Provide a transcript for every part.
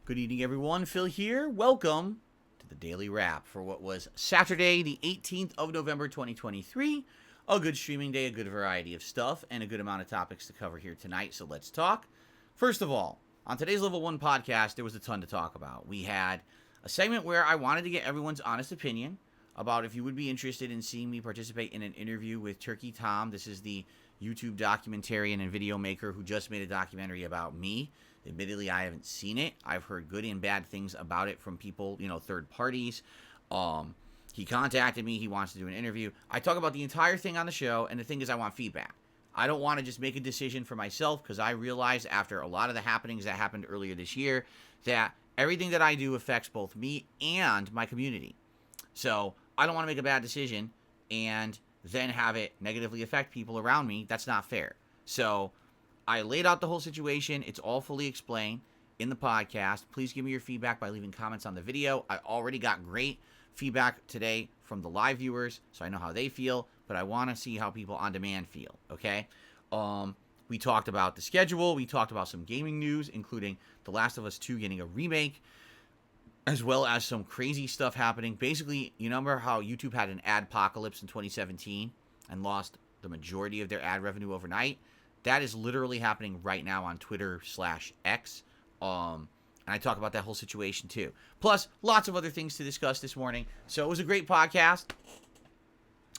Good evening, everyone. Phil here. Welcome to the Daily Wrap for what was Saturday, the 18th of November, 2023. A good streaming day, a good variety of stuff, and a good amount of topics to cover here tonight, so let's talk. First of all, on today's Level 1 podcast, there was a ton to talk about. We had a segment where I wanted to get everyone's honest opinion about if you would be interested in seeing me participate in an interview with Turkey Tom. This is the YouTube documentarian and video maker who just made a documentary about me. Admittedly, I haven't seen it. I've heard good and bad things about it from people, third parties. He contacted me. He wants to do an interview. I talk about the entire thing on the show, and the thing is I want feedback. I don't want to just make a decision for myself because I realized after a lot of the happenings that happened earlier this year that everything that I do affects both me and my community. So I don't want to make a bad decision and then have it negatively affect people around me. That's not fair. So I laid out the whole situation. It's all fully explained in the podcast. Please give me your feedback by leaving comments on the video. I already got great feedback today from the live viewers, so I know how they feel, but I want to see how people on demand feel, okay? We talked about the schedule. We talked about some gaming news, including The Last of Us 2 getting a remake, as well as some crazy stuff happening. Basically, you remember how YouTube had an adpocalypse in 2017 and lost the majority of their ad revenue overnight? That is literally happening right now on Twitter/X. And I talk about that whole situation too. Plus, lots of other things to discuss this morning. So it was a great podcast.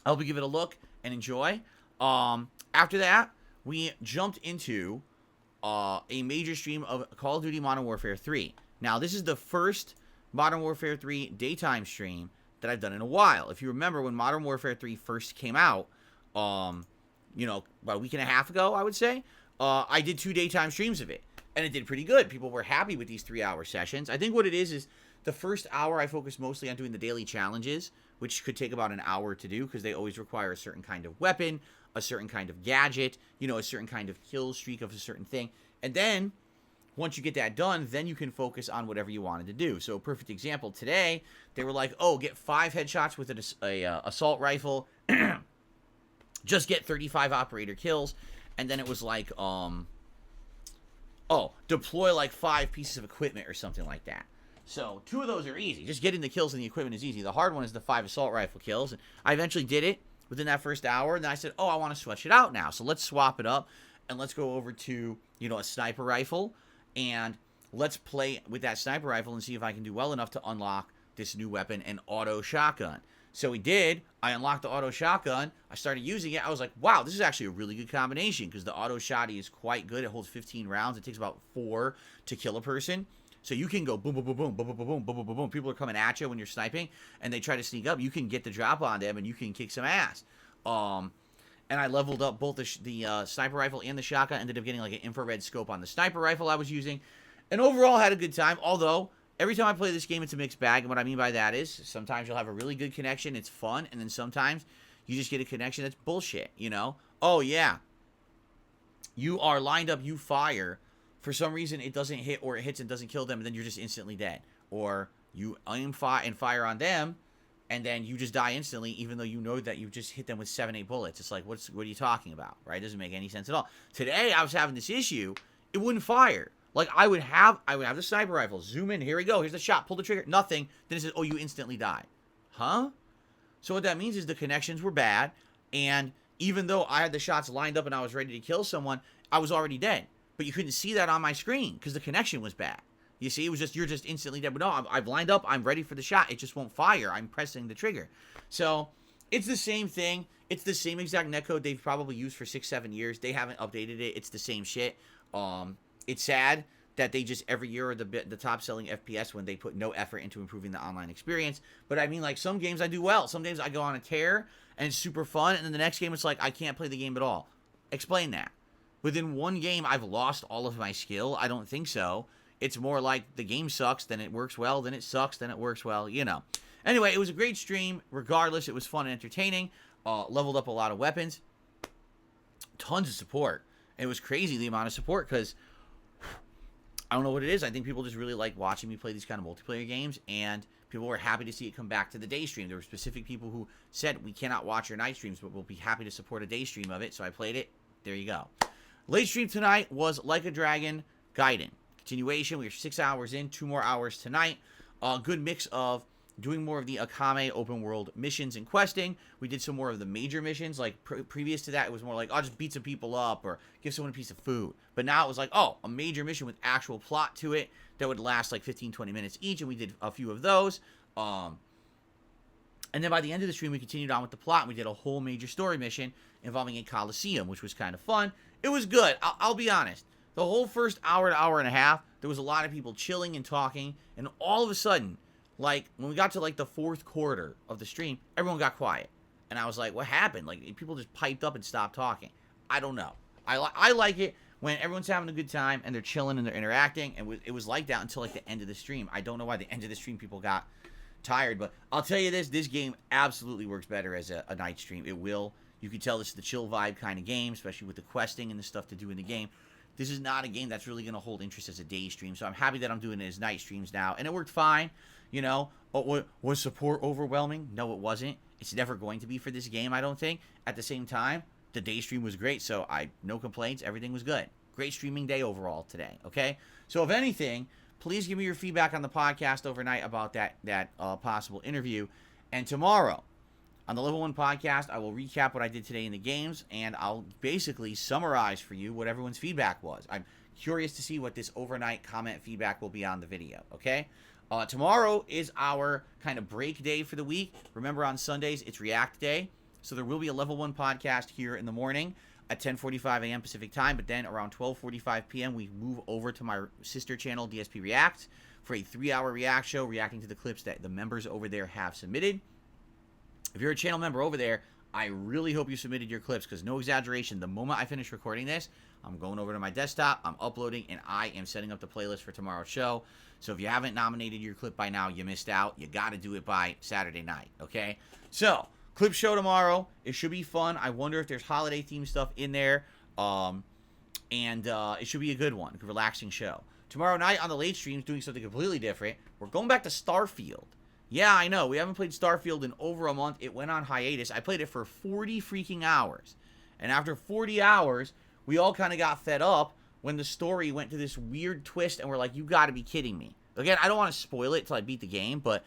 I hope you give it a look and enjoy. After that, we jumped into a major stream of Call of Duty Modern Warfare 3. Now, this is the first Modern Warfare 3 daytime stream that I've done in a while. If you remember when Modern Warfare 3 first came out, about a week and a half ago, I would say, I did 2 daytime streams of it, and it did pretty good. People were happy with these 3-hour sessions. I think what it is the first hour I focused mostly on doing the daily challenges, which could take about an hour to do because they always require a certain kind of weapon, a certain kind of gadget, a certain kind of kill streak of a certain thing. And then once you get that done, then you can focus on whatever you wanted to do. So a perfect example, today, they were like, get 5 headshots with an assault rifle, just get 35 operator kills, and then it was like, deploy like 5 pieces of equipment or something like that. So 2 of those are easy. Just getting the kills and the equipment is easy. The hard one is the 5 assault rifle kills, and I eventually did it within that first hour, and then I said, I want to switch it out now. So let's swap it up, and let's go over to, a sniper rifle, and let's play with that sniper rifle and see if I can do well enough to unlock this new weapon, an auto shotgun. So we did. I unlocked the auto shotgun. I started using it. I was like, wow, this is actually a really good combination because the auto shotty is quite good. It holds 15 rounds. It takes about 4 to kill a person. So you can go boom, boom, boom, boom, boom, boom, boom, boom, boom, boom, boom. People are coming at you when you're sniping, and they try to sneak up. You can get the drop on them, and you can kick some ass. And I leveled up both the sniper rifle and the shotgun. Ended up getting like an infrared scope on the sniper rifle I was using. And overall, had a good time, although every time I play this game, it's a mixed bag, and what I mean by that is sometimes you'll have a really good connection, it's fun, and then sometimes you just get a connection that's bullshit, Oh, yeah, you are lined up, you fire, for some reason it doesn't hit, or it hits and doesn't kill them, and then you're just instantly dead. Or you aim and fire on them, and then you just die instantly, even though you know that you just hit them with 7-8 bullets. It's like, what are you talking about, right? It doesn't make any sense at all. Today, I was having this issue, it wouldn't fire. Like, I would have the sniper rifle, zoom in, here we go, here's the shot, pull the trigger, nothing. Then it says, you instantly die. Huh? So what that means is the connections were bad, and even though I had the shots lined up and I was ready to kill someone, I was already dead. But you couldn't see that on my screen because the connection was bad. You see, it was just, you're just instantly dead. But no, I've lined up, I'm ready for the shot, it just won't fire, I'm pressing the trigger. So, it's the same thing, it's the same exact netcode they've probably used for 6-7 years, they haven't updated it, it's the same shit. It's sad that they just every year are the top selling FPS when they put no effort into improving the online experience. But I mean, like, some games I do well. Some games I go on a tear and it's super fun, and then the next game it's like I can't play the game at all. Explain that. Within one game I've lost all of my skill? I don't think so. It's more like the game sucks, then it works well, then it sucks, then it works well, Anyway, it was a great stream. Regardless, it was fun and entertaining. Leveled up a lot of weapons. Tons of support. And it was crazy the amount of support because I don't know what it is. I think people just really like watching me play these kind of multiplayer games, and people were happy to see it come back to the day stream. There were specific people who said, we cannot watch your night streams, but we'll be happy to support a day stream of it. So I played it. There you go. Late stream tonight was Like a Dragon Gaiden. continuation. We are 6 hours in, 2 more hours tonight. Good mix of doing more of the Akame open world missions and questing. We did some more of the major missions. Like previous to that, it was more like, I'll just beat some people up or give someone a piece of food. But now it was like, oh, a major mission with actual plot to it that would last like 15, 20 minutes each. And we did a few of those. And then by the end of the stream, we continued on with the plot. And we did a whole major story mission involving a Coliseum, which was kind of fun. It was good. I'll be honest. The whole first hour to hour and a half, there was a lot of people chilling and talking. And all of a sudden, like, when we got to, like, the fourth quarter of the stream, everyone got quiet. And I was like, what happened? Like, people just piped up and stopped talking. I don't know. I like it when everyone's having a good time and they're chilling and they're interacting. And it was like that until, like, the end of the stream. I don't know why the end of the stream people got tired. But I'll tell you this game absolutely works better as a night stream. It will. You can tell this is the chill vibe kind of game, especially with the questing and the stuff to do in the game. This is not a game that's really going to hold interest as a day stream. So I'm happy that I'm doing it as night streams now. And it worked fine. You know, was support overwhelming? No, it wasn't. It's never going to be for this game, I don't think. At the same time, the day stream was great, so no complaints. Everything was good. Great streaming day overall today, okay? So if anything, please give me your feedback on the podcast overnight about that possible interview. And tomorrow, on the Level 1 podcast, I will recap what I did today in the games, and I'll basically summarize for you what everyone's feedback was. I'm curious to see what this overnight comment feedback will be on the video, okay? Tomorrow is our kind of break day for the week. Remember, on Sundays, it's React Day. So there will be a Level 1 podcast here in the morning at 10:45 a.m. Pacific time. But then around 12:45 p.m., we move over to my sister channel, DSP React, for a 3-hour React show reacting to the clips that the members over there have submitted. If you're a channel member over there, I really hope you submitted your clips because no exaggeration, the moment I finish recording this, I'm going over to my desktop, I'm uploading, and I am setting up the playlist for tomorrow's show. So if you haven't nominated your clip by now, you missed out. You got to do it by Saturday night, okay? So, clip show tomorrow. It should be fun. I wonder if there's holiday-themed stuff in there. And it should be a good one, a relaxing show. Tomorrow night on the late streams, doing something completely different. We're going back to Starfield. Yeah, I know. We haven't played Starfield in over a month. It went on hiatus. I played it for 40 freaking hours. And after 40 hours, we all kind of got fed up when the story went to this weird twist, and we're like, you got to be kidding me. Again, I don't want to spoil it until I beat the game, but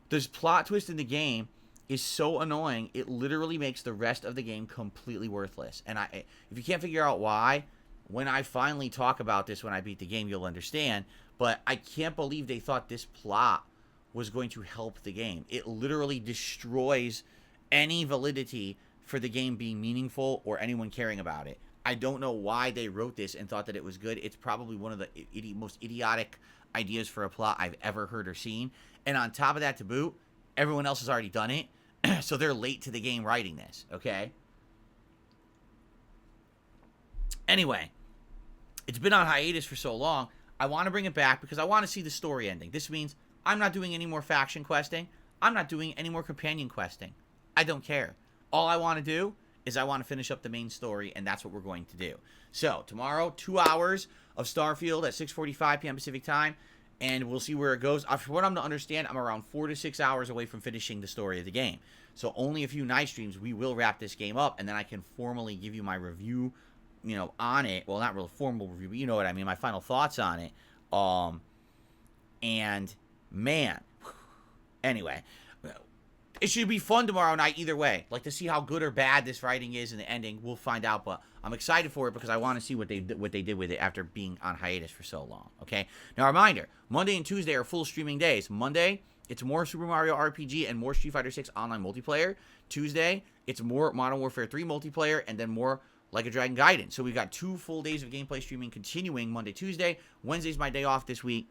this plot twist in the game is so annoying, it literally makes the rest of the game completely worthless. And if you can't figure out why, when I finally talk about this when I beat the game, you'll understand. But I can't believe they thought this plot was going to help the game. It literally destroys any validity for the game being meaningful or anyone caring about it. I don't know why they wrote this and thought that it was good. It's probably one of the most idiotic ideas for a plot I've ever heard or seen. And on top of that, to boot, everyone else has already done it. So they're late to the game writing this, okay? Anyway, it's been on hiatus for so long. I want to bring it back because I want to see the story ending. This means I'm not doing any more faction questing. I'm not doing any more companion questing. I don't care. All I want to do is I want to finish up the main story, and that's what we're going to do. So, tomorrow, 2 hours of Starfield at 6:45 p.m. Pacific time, and we'll see where it goes. For what I'm to understand, I'm around 4 to 6 hours away from finishing the story of the game. So, only a few night streams, we will wrap this game up, and then I can formally give you my review, on it. Well, not real formal review, but you know what I mean, my final thoughts on it. And, man, anyway, it should be fun tomorrow night either way. Like, to see how good or bad this writing is in the ending, we'll find out. But I'm excited for it because I want to see what they did with it after being on hiatus for so long, okay? Now, reminder, Monday and Tuesday are full streaming days. Monday, it's more Super Mario RPG and more Street Fighter 6 online multiplayer. Tuesday, it's more Modern Warfare 3 multiplayer and then more Like a Dragon Gaiden. So we've got 2 full days of gameplay streaming continuing Monday, Tuesday. Wednesday's my day off this week,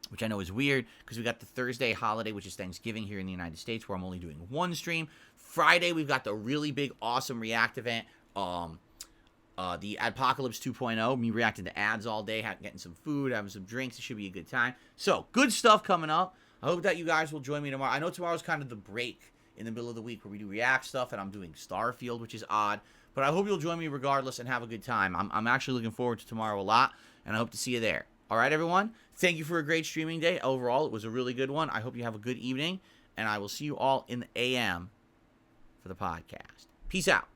which I know is weird because we got the Thursday holiday, which is Thanksgiving here in the United States, where I'm only doing 1 stream. Friday, we've got the really big, awesome React event, the Apocalypse 2.0, me reacting to ads all day, getting some food, having some drinks. It should be a good time. So, good stuff coming up. I hope that you guys will join me tomorrow. I know tomorrow's kind of the break in the middle of the week where we do React stuff, and I'm doing Starfield, which is odd. But I hope you'll join me regardless and have a good time. I'm actually looking forward to tomorrow a lot, and I hope to see you there. All right, everyone? Thank you for a great streaming day. Overall, it was a really good one. I hope you have a good evening, and I will see you all in the AM for the podcast. Peace out.